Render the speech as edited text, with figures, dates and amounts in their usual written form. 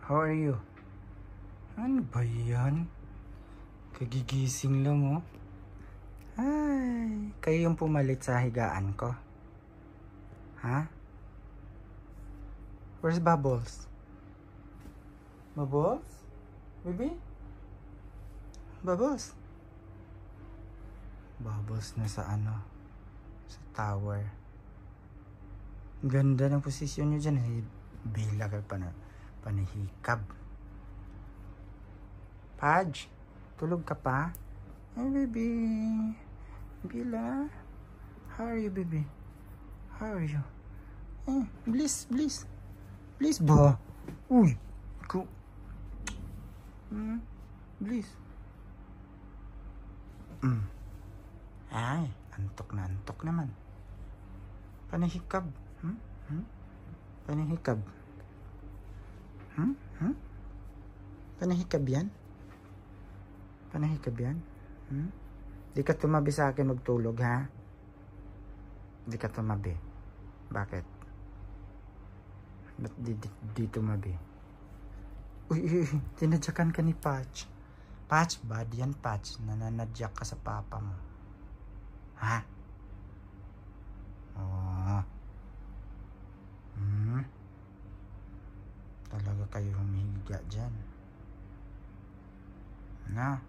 How are you? Ano ba yan? Kagigising lang oh. Ay, kayo yung pumalit sa higaan ko. Ha? Where's Bubbles? Bubbles? Baby? Bubbles? Bubbles na sa ano? Sa tower. Ganda ng posisyon nyo dyan. Bila ka panahikab. Pudge, tulog ka pa? Hey baby. Bila. How are you baby? How are you? Bliss. Bliss ba? Uy. Ko. Bliss. Ay, antok naman. Panahikab. Panahikab. Panahikab yan? Panahikab yan? Di ka tumabi sa akin magtulog, ha? Di ka tumabi. Bakit? Ba't di tumabi? Uy, tinadyakan ka ni Patch. Patch, bad yan, Patch. Nananadyak ka sa papa mo. Ha? Oh. Talaga kayo humihiga dyan. Na?